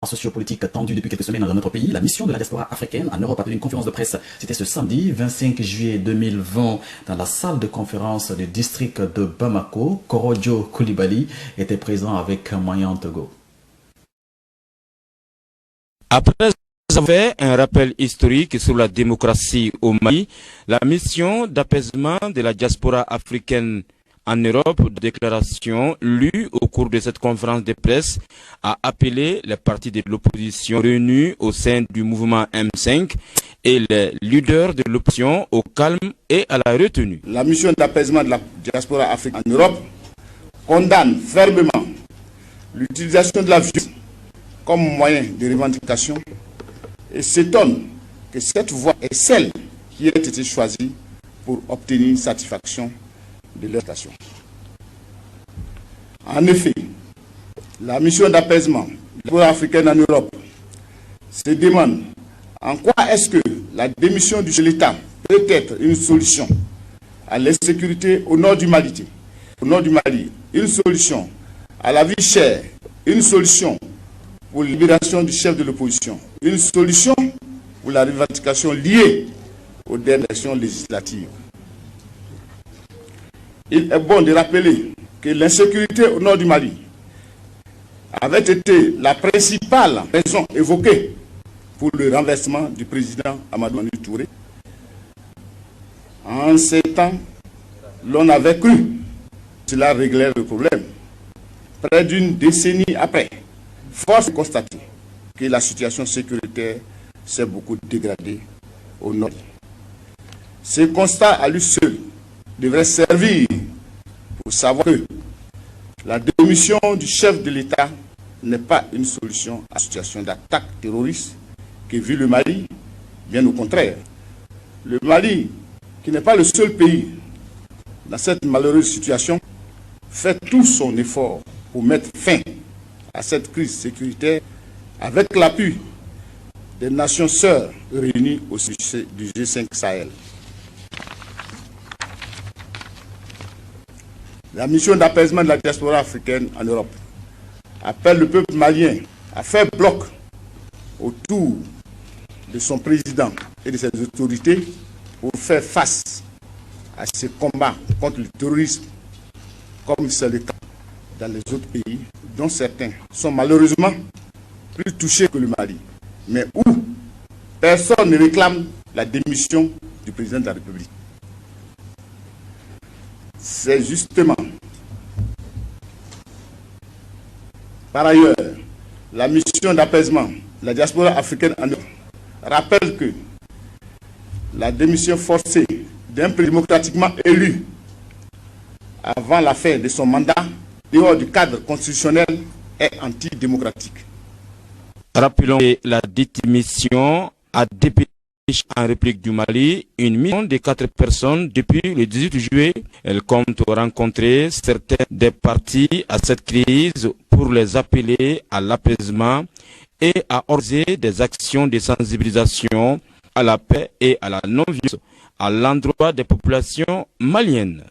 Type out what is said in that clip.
sociopolitique tendue depuis quelques semaines dans notre pays, la mission de la diaspora africaine en Europe a tenu une conférence de presse. C'était ce samedi 25 juillet 2020 dans la salle de conférence du district de Bamako. Korojo Koulibaly était présent avec Mayan Togo. Après avoir fait un rappel historique sur la démocratie au Mali, la mission d'apaisement de la diaspora africaine en Europe, déclaration lue au cours de cette conférence de presse, a appelé les partis de l'opposition réunis au sein du mouvement M5 et les leaders de l'opposition au calme et à la retenue. La mission d'apaisement de la diaspora africaine en Europe condamne fermement l'utilisation de la violence comme moyen de revendication et s'étonne que cette voie est celle qui a été choisie pour obtenir satisfaction de leur station. En effet, la mission d'apaisement de la africaine en Europe se demande en quoi est-ce que la démission du chef de l'État peut être une solution à l'insécurité au nord du Mali, une solution à la vie chère, une solution pour la libération du chef de l'opposition, une solution pour la revendication liée aux dernières élections législatives. Il est bon de rappeler que l'insécurité au nord du Mali avait été la principale raison évoquée pour le renversement du président Amadou Mani Touré. En ces temps, l'on avait cru que cela réglait le problème. Près d'une décennie après, force est de constater que la situation sécuritaire s'est beaucoup dégradée au nord. Ce constat à lui seul devrait servir pour savoir que la démission du chef de l'État n'est pas une solution à la situation d'attaque terroriste que vit le Mali, bien au contraire. Le Mali, qui n'est pas le seul pays dans cette malheureuse situation, fait tout son effort pour mettre fin à cette crise sécuritaire avec l'appui des nations sœurs réunies au sein du G5 Sahel. La mission d'apaisement de la diaspora africaine en Europe appelle le peuple malien à faire bloc autour de son président et de ses autorités pour faire face à ces combats contre le terrorisme, comme c'est le cas dans les autres pays, dont certains sont malheureusement plus touchés que le Mali, mais où personne ne réclame la démission du président de la République. C'est justement. Par ailleurs, la mission d'apaisement de la diaspora africaine en Europe rappelle que la démission forcée d'un président démocratiquement élu avant la fin de son mandat, dehors du cadre constitutionnel, est antidémocratique. Rappelons que la dite mission a dépêché en République du Mali une mission de 4 personnes depuis le 18 juillet. Elle compte rencontrer certains des partis à cette crise pour les appeler à l'apaisement et à organiser des actions de sensibilisation à la paix et à la non-violence à l'endroit des populations maliennes.